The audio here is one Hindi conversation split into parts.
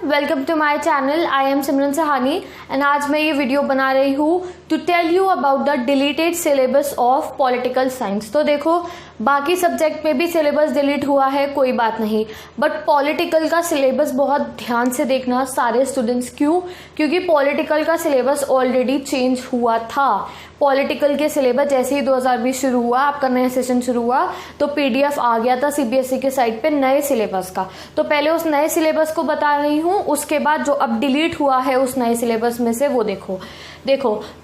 Welcome to my channel. I am Simran Sahani and आज मैं ये वीडियो बना रही हूँ to tell you about the deleted syllabus of political science. तो देखो, बाकी सब्जेक्ट में भी सिलेबस डिलीट हुआ है, कोई बात नहीं, बट पॉलिटिकल का सिलेबस बहुत ध्यान से देखना सारे स्टूडेंट्स। क्योंकि पॉलिटिकल का सिलेबस ऑलरेडी चेंज हुआ था। पॉलिटिकल के सिलेबस जैसे ही 2020 शुरू हुआ, आपका नया सेशन शुरू हुआ, तो पीडीएफ आ गया था सीबीएसई के साइट पे नए सिलेबस का। तो पहले उस नए सिलेबस को बता रही हूँ, उसके बाद जो अब डिलीट हुआ है उस नए सिलेबस में से वो देखो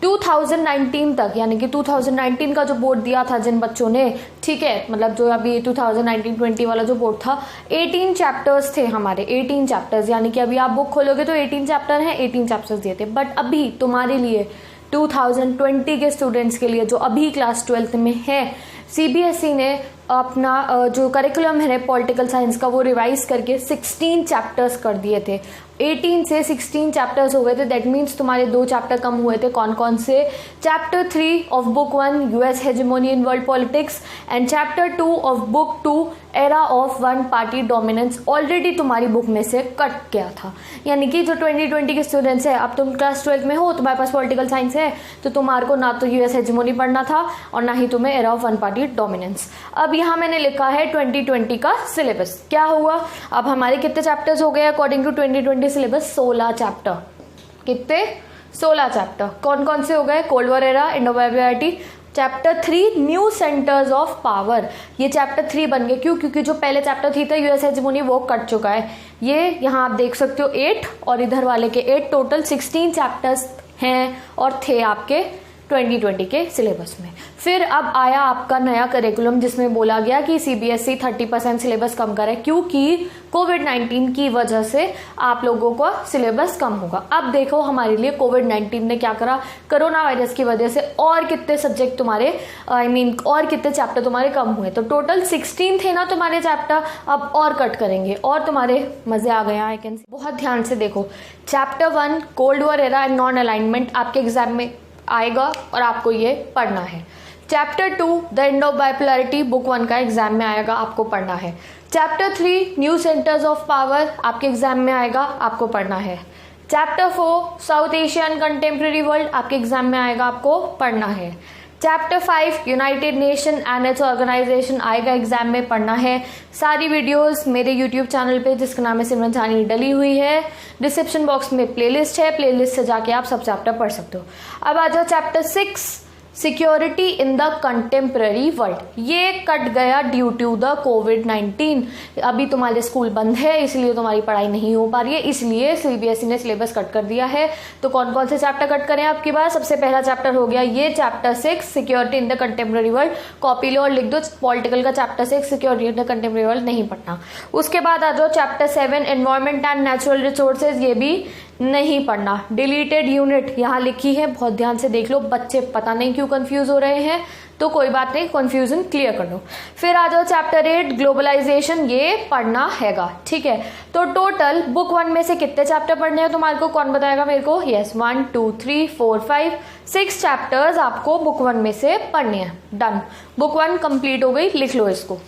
2019 तक, यानी कि 2019 का जो बोर्ड दिया था जिन बच्चों ने, ठीक है, मतलब जो अभी 2019-20 वाला जो बोर्ड था, 18 चैप्टर्स थे हमारे, 18 चैप्टर्स, यानी कि अभी आप बुक खोलोगे तो 18 चैप्टर हैं, 18 चैप्टर्स दिए थे। बट अभी तुम्हारे लिए 2020 के स्टूडेंट्स के लिए जो अभी क्लास 12th में है, सीबीएसई ने अपना जो करिकुलम है पॉलिटिकल साइंस का वो रिवाइज करके 16 चैप्टर्स कर दिए थे। 18 से 16 चैप्टर्स हो गए थे। दैट मीन्स तुम्हारे 2 चैप्टर कम हुए थे। कौन कौन से? Chapter 3 of book 1 US hegemony in world politics and chapter 2 of book 2 era of one party dominance already तुम्हारी बुक में से कट गया था। यानी कि जो 2020 के स्टूडेंट्स है, अब तुम क्लास 12 में हो, तुम्हारे पास पॉलिटिकल साइंस है, तो तुम्हारे को ना तो यूएस हेजेमोनी पढ़ना था और ना ही तुम्हें era of one party dominance. अब यहाँ मैंने लिखा है 2020 का सिलेबस। क्या हुआ? अब हमारे कितने चैप्टर्स हो गए अकॉर्डिंग टू 2020 सिलेबस? 16 चैप्टर। कितने? 16 चैप्टर। कौन कौन से हो गए? Cold war era, end of bipolarity, chapter 3 new centres of power, ये चैप्टर 3 बन गए। क्यों? क्योंकि जो पहले चैप्टर 3 था यूएस हेजेमोनी वो कट चुका है। ये यहाँ आप देख सकते हो 8 और इधर वाले के 8, टोटल 16 चैप्टर्स हैं और थे आपके 2020 के सिलेबस में। फिर अब आया आपका नया करिकुलम जिसमें बोला गया कि सीबीएसई 30% सिलेबस कम करे, क्योंकि कोविड-19 की वजह से आप लोगों का सिलेबस कम होगा। अब देखो हमारे लिए कोविड-19 ने क्या करा, कोरोना वायरस की वजह से और कितने सब्जेक्ट तुम्हारे और कितने चैप्टर तुम्हारे कम हुए। तो टोटल 16 थे ना तुम्हारे चैप्टर, अब और कट करेंगे और तुम्हारे मजे आ गए। I can see. बहुत ध्यान से देखो, chapter 1 cold war era and non alignment आपके एग्जाम में आएगा और आपको ये पढ़ना है। Chapter 2 the Indo bipolarity book 1 का एग्जाम में आएगा, आपको पढ़ना है। Chapter 3 new centres of power आपके एग्जाम में आएगा, आपको पढ़ना है। Chapter 4 south Asian contemporary world आपके एग्जाम में आएगा, आपको पढ़ना है। Chapter 5 United Nation and its organisation आएगा, एग्जाम में पढ़ना है। सारी वीडियोस मेरे यूट्यूब चैनल पे जिसका नाम है सिमरन सहानी डली हुई है। डिस्क्रिप्शन बॉक्स में प्लेलिस्ट है, प्लेलिस्ट से जाके आप सब चैप्टर पढ़ सकते हो। अब आ जाओ chapter 6 security in the contemporary world. ये कट गया ड्यू टू द कोविड-19। अभी तुम्हारे स्कूल बंद है, इसलिए तुम्हारी पढ़ाई नहीं हो पा रही है, इसलिए सीबीएसई ने सिलेबस कट कर दिया है। तो कौन कौन से चैप्टर कट करें आपके पास? सबसे पहला चैप्टर हो गया ये chapter 6 security in the contemporary world. Copy लो और लिख दो, पॉलिटिकल का chapter 6 security in the contemporary world नहीं पढ़ना। उसके बाद आ जाओ chapter 7 environment and natural resources, ये भी नहीं पढ़ना। डिलीटेड यूनिट यहाँ लिखी है, बहुत ध्यान से देख लो, बच्चे पता नहीं क्यों कंफ्यूज हो रहे हैं, तो कोई बात नहीं, कंफ्यूजन क्लियर कर लो। फिर आ जाओ चैप्टर 8 ग्लोबलाइजेशन, ये पढ़ना हैगा, ठीक है। तो टोटल बुक 1 में से कितने चैप्टर पढ़ने हैं तुम्हारे को? कौन बताएगा मेरे को? यस, 1 2 3 4 5 6 चैप्टर्स आपको बुक 1 में से पढ़ने हैं। डन, बुक 1 कंप्लीट हो गई, लिख लो इसको।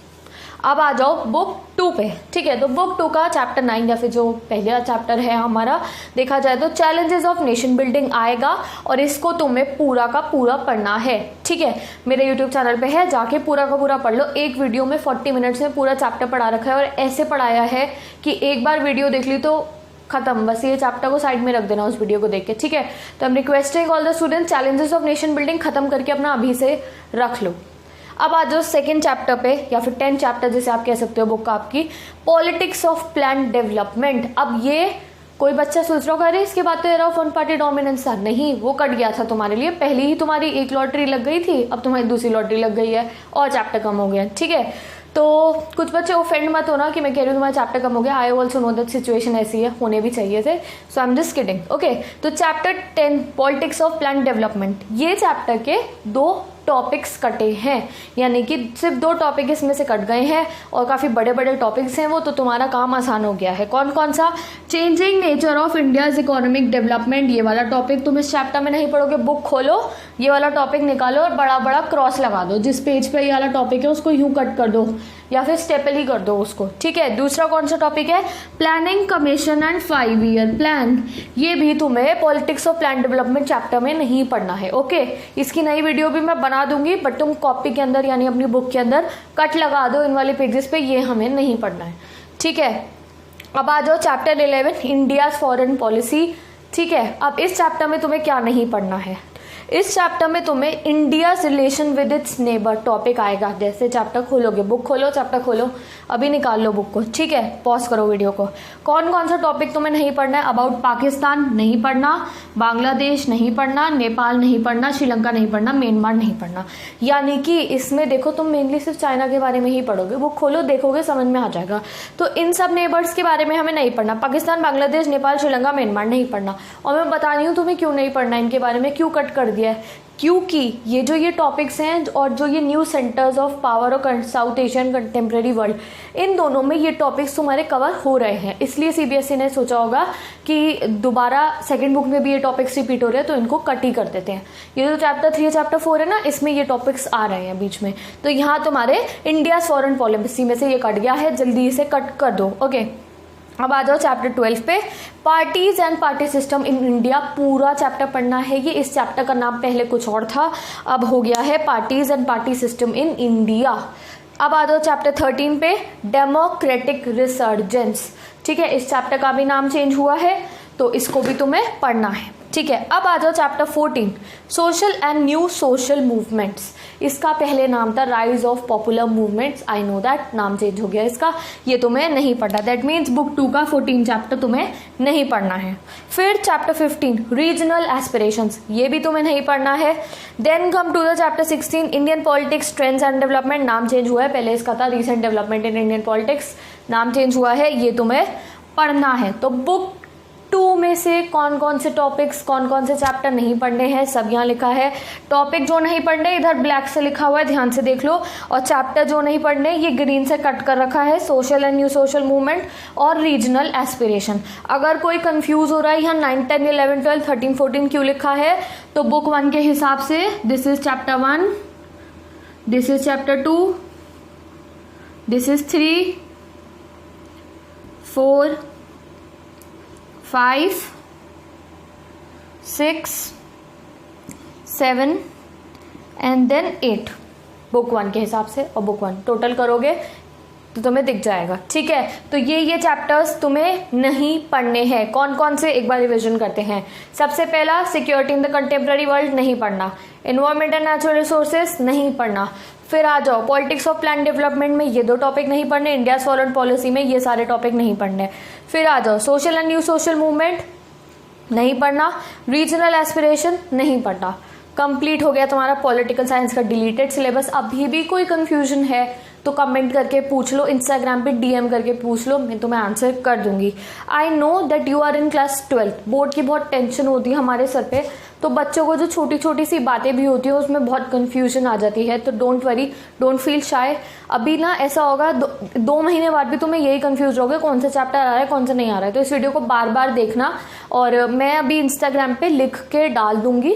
अब आ जाओ बुक 2 पे, ठीक है। तो बुक 2 का चैप्टर 9 या फिर जो पहला चैप्टर है हमारा, देखा जाए तो चैलेंजेस ऑफ नेशन बिल्डिंग आएगा और इसको तुम्हें पूरा का पूरा पढ़ना है, ठीक है। मेरे यूट्यूब चैनल पे है, जाके पूरा का पूरा पढ़ लो। एक वीडियो में 40 मिनट्स में पूरा चैप्टर पढ़ा रखा है और ऐसे पढ़ाया है कि एक बार वीडियो देख ली तो खत्म, बस ये चैप्टर को साइड में रख देना उस वीडियो को देख के, ठीक है। तो I am requesting all the students, challenges of nation building खत्म करके अपना अभी से रख लो। अब आ जाओ सेकेंड चैप्टर पे, या फिर 10 चैप्टर जैसे आप कह सकते हो बुक का आपकी, पॉलिटिक्स ऑफ प्लान डेवलपमेंट। अब ये कोई बच्चा सोच रहा होगा अरे इसके बाद तो era of one party dominance था, नहीं, वो कट गया था तुम्हारे लिए। पहले ही तुम्हारी एक लॉटरी लग गई थी, अब तुम्हारी दूसरी लॉटरी लग गई है और चैप्टर कम हो गया, ठीक है। तो कुछ बच्चे ऑफेंड मत होना कि मैं कह रही हूँ तुम्हारा चैप्टर कम हो गया। I also know that situation ऐसी है, होने भी चाहिए थे, so I am just kidding, okay. तो chapter 10 politics of plan development, ये चैप्टर के 2 टॉपिक्स कटे हैं, यानी कि सिर्फ 2 टॉपिक इसमें से कट गए हैं और काफ़ी बड़े बड़े टॉपिक्स हैं वो, तो तुम्हारा काम आसान हो गया है। कौन कौन सा? Changing nature of India's economic development, ये वाला टॉपिक तुम इस चैप्टर में नहीं पढ़ोगे। बुक खोलो, ये वाला टॉपिक निकालो और बड़ा बड़ा क्रॉस लगा दो। जिस पेज पे ये वाला टॉपिक है उसको यूं कट कर दो, या फिर स्टेपल ही कर दो उसको, ठीक है। दूसरा कौन सा टॉपिक है, planning commission and 5 year plan. ये भी तुम्हें politics of plan development chapter में नहीं पढ़ना है, ओके। इसकी नई वीडियो भी मैं बना दूंगी, बट तुम कॉपी के अंदर यानी अपनी बुक के अंदर कट लगा दो इन वाले पेजेस पे, ये हमें नहीं पढ़ना है, ठीक है। अब आ जाओ चैप्टर 11 इंडिया फॉरेन पॉलिसी, ठीक है। अब इस चैप्टर में तुम्हें क्या नहीं पढ़ना है, इस चैप्टर में तुम्हें India relation with its neighbour topic आएगा। जैसे चैप्टर खोलोगे, बुक खोलो, चैप्टर खोलो, अभी निकाल लो बुक को, ठीक है, पॉज करो वीडियो को। कौन कौन सा टॉपिक तुम्हें नहीं पढ़ना है, अबाउट पाकिस्तान नहीं पढ़ना, बांग्लादेश नहीं पढ़ना, नेपाल नहीं पढ़ना, श्रीलंका नहीं पढ़ना, म्यांमार नहीं पढ़ना। यानी कि इसमें देखो तुम मेनली सिर्फ चाइना के बारे में ही पढ़ोगे, बुक खोलो देखोगे समझ में आ जाएगा। तो इन सब नेबर्स के बारे में हमें नहीं पढ़ना, पाकिस्तान, बांग्लादेश, नेपाल, श्रीलंका, म्यांमार नहीं पढ़ना। और मैं बता रही हूँ तुम्हें क्यों नहीं पढ़ना इनके बारे में, क्यों कट कर दिया है, क्योंकि ये जो ये टॉपिक्स हैं और जो ये न्यू सेंटर्स ऑफ पावर और साउथ एशियन कंटेम्प्रेरी वर्ल्ड, इन दोनों में ये टॉपिक्स तुम्हारे कवर हो रहे हैं। इसलिए सीबीएसई ने सोचा होगा कि दोबारा सेकंड बुक में भी ये टॉपिक्स रिपीट हो रहे हैं तो इनको कट ही कर देते हैं। ये जो चैप्टर 3 चैप्टर 4 है ना, इसमें ये टॉपिक्स आ रहे हैं बीच में, तो यहाँ तुम्हारे इंडिया फॉरेन पॉलिसी में से ये कट गया है, जल्दी इसे कट कर दो, ओके। अब आ जाओ चैप्टर 12 पे, parties and party system in India. पूरा चैप्टर पढ़ना है ये, इस चैप्टर का नाम पहले कुछ और था, अब हो गया है parties and party system in India. अब आ जाओ चैप्टर 13 पे, डेमोक्रेटिक रिसर्जेंस, ठीक है। इस चैप्टर का भी नाम चेंज हुआ है तो इसको भी तुम्हें पढ़ना है, ठीक है। अब आ जाओ chapter 14, social and new social movements. इसका पहले नाम था rise of popular movements, I know that, नाम चेंज हो गया इसका, ये तुम्हें नहीं पढ़ना। दैट मीन्स बुक 2 का 14 चैप्टर तुम्हें नहीं पढ़ना है। फिर चैप्टर 15 रीजनल एस्पिरेशंस, ये भी तुम्हें नहीं पढ़ना है। Then come to the chapter 16 Indian politics trends and development, नाम चेंज हुआ है, पहले इसका था recent development in Indian politics, नाम चेंज हुआ है, ये तुम्हें पढ़ना है। तो बुक 2 में से कौन कौन से टॉपिक्स, कौन कौन से चैप्टर नहीं पढ़ने हैं, सब यहाँ लिखा है। टॉपिक जो नहीं पढ़ने इधर ब्लैक से लिखा हुआ है, ध्यान से देख लो। और चैप्टर जो नहीं पढ़ने ये ग्रीन से कट कर रखा है, social and new social movement और रीजनल एस्पिरेशन। अगर कोई कंफ्यूज हो रहा है यहाँ 9, 10, 11, 12, 13, 14 क्यों लिखा है, तो बुक 1 के हिसाब से this is chapter 1, this is chapter 2, this is 3, 4, 5, 6, 7 and then 8 book 1 के हिसाब से। और बुक 1 टोटल करोगे तो तुम्हें दिख जाएगा, ठीक है। तो ये चैप्टर्स तुम्हें नहीं पढ़ने हैं। कौन कौन से, एक बार रिविजन करते हैं। सबसे पहला security in the contemporary world नहीं पढ़ना, एनवायरमेंट एंड नेचुरल रिसोर्सेज नहीं पढ़ना। फिर आ जाओ पॉलिटिक्स ऑफ प्लान डेवलपमेंट में ये 2 टॉपिक नहीं पढ़ने, इंडिया फॉरेन पॉलिसी में ये सारे टॉपिक नहीं पढ़ने। फिर आ जाओ social and new social movement नहीं पढ़ना, रीजनल एस्पिरेशन नहीं पढ़ना। कंप्लीट हो गया तुम्हारा पॉलिटिकल साइंस का डिलीटेड सिलेबस। अभी भी कोई कंफ्यूजन है तो कमेंट करके पूछ लो, इंस्टाग्राम पे डीएम करके पूछ लो, मैं तुम्हें आंसर कर दूंगी। I know that you are in class 12, board की बहुत टेंशन होती है हमारे सर पे, तो बच्चों को जो छोटी छोटी सी बातें भी होती है उसमें बहुत कंफ्यूजन आ जाती है। तो don't worry, don't feel shy. अभी ना ऐसा होगा 2 महीने बाद भी तुम्हें यही कंफ्यूज रहोगे कौन सा चैप्टर आ रहा है कौन सा नहीं आ रहा है। तो इस वीडियो को बार बार देखना, और मैं अभी इंस्टाग्राम पे लिख के डाल दूंगी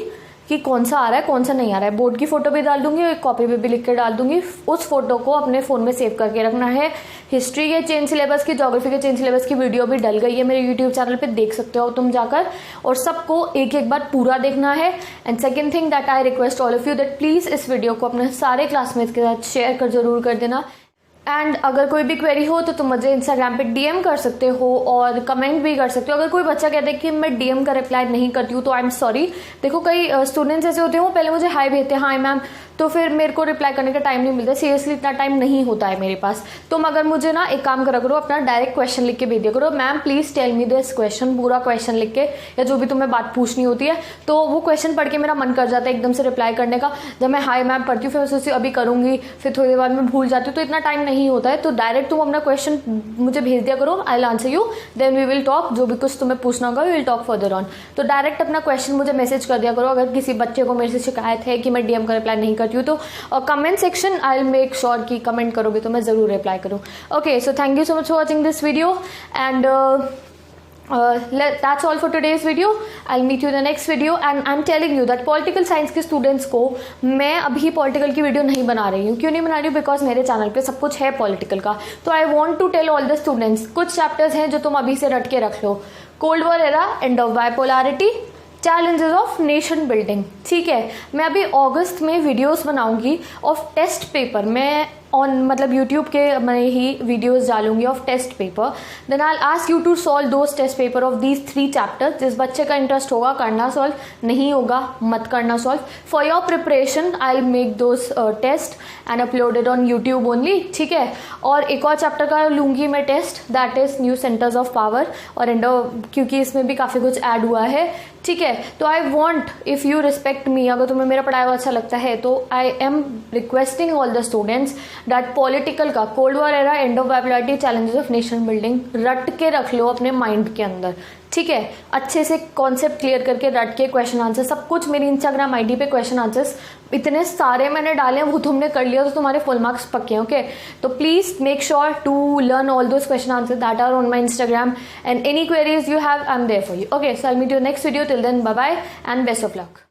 कि कौन सा आ रहा है कौन सा नहीं आ रहा है। बोर्ड की फोटो भी डाल दूंगी और एक कॉपी पे भी लिख के डाल दूंगी। उस फोटो को अपने फोन में सेव करके रखना है। हिस्ट्री के चेंज सिलेबस की, ज्योग्राफी के चेंज सिलेबस की वीडियो भी डल गई है मेरे यूट्यूब चैनल पे, देख सकते हो तुम जाकर, और सबको एक एक बार पूरा देखना है। And second thing that I request all of you that please इस वीडियो को अपने सारे क्लासमेट्स के साथ शेयर कर जरूर कर देना। एंड अगर कोई भी क्वेरी हो तो तुम मुझे इंस्टाग्राम पे डीएम कर सकते हो और कमेंट भी कर सकते हो। अगर कोई बच्चा कहता है कि मैं डीएम का रिप्लाई नहीं करती हूँ तो आई एम सॉरी। देखो कई स्टूडेंट्स ऐसे होते हैं वो पहले मुझे हाई भेजते हैं, हाई मैम, तो फिर मेरे को रिप्लाई करने का टाइम नहीं मिलता। सीरियसली इतना टाइम नहीं होता है मेरे पास। तुम अगर मुझे ना एक काम करा करो, अपना डायरेक्ट क्वेश्चन लिख के भेज दिया करो, ma'am please tell me this question, पूरा क्वेश्चन लिख के, या जो भी तुम्हें बात पूछनी होती है। तो वो क्वेश्चन पढ़ के मेरा मन कर जाता है एकदम से रिप्लाई करने का। जब मैं हाई मैम पढ़ती हूँ फिर सोचती हूँ अभी करूंगी, फिर थोड़ी देर बाद मैं भूल जाती हूँ, तो इतना टाइम नहीं होता है। तो डायरेक्ट तुम अपना क्वेश्चन मुझे भेज दिया करो, I will answer you, then we will talk. जो भी कुछ तुम्हें पूछना होगा we will talk further on. तो डायरेक्ट अपना क्वेश्चन मुझे मैसेज कर दिया करो। अगर किसी बच्चे को मेरे से शिकायत है कि मैं डीएम का रिप्लाई नहीं करती हूँ तो comment section I will make sure कि कमेंट करोगे तो मैं जरूर रिप्लाई करूँ। Okay, so thank you so much for watching this video and That's all for today's video. I'll meet you in the next video and I'm telling you that political science के students को मैं अभी political की वीडियो नहीं बना रही हूँ. क्यों नहीं बना रही हूँ? Because मेरे चैनल पे सब कुछ है political का. तो I want to tell all the students कुछ chapters हैं जो तुम अभी से रट के रख लो. Cold War era, end of bipolarity, challenges of nation building. ठीक है, मैं अभी अगस्त में वीडियोस बनाऊंगी ऑफ टेस्ट पेपर. मैं ऑन मतलब यूट्यूब के मैं ही वीडियोस डालूंगी of test paper. Then I ask you to solve those test paper of these 3 chapters. जिस बच्चे का इंटरेस्ट होगा करना सॉल्व, नहीं होगा मत करना solve. For your preparation I make those test and uploaded on YouTube only. ठीक है, और एक और चैप्टर का लूँगी मैं test, that is new centres of power और क्योंकि इसमें भी काफ़ी कुछ ऐड हुआ है. ठीक है, तो I want if you respect me, अगर तुम्हें मेरा पढ़ाया हुआ अच्छा लगता है तो I am requesting all the students that political का cold war era, end of bipolarity, challenges of nation building रट के रख लो अपने माइंड के अंदर. ठीक है, अच्छे से कॉन्सेप्ट क्लियर करके रट के क्वेश्चन आंसर सब कुछ मेरी इंस्टाग्राम आईडी पे क्वेश्चन आंसर्स इतने सारे मैंने डाले हैं, वो तुमने कर लिया तो तुम्हारे फुल मार्क्स पक्के हैं. ओके, तो please make sure to learn all those question answer that are on my Instagram and any queries you have I am there for you. Okay, so I meet you next video. Till then bye bye and best of luck.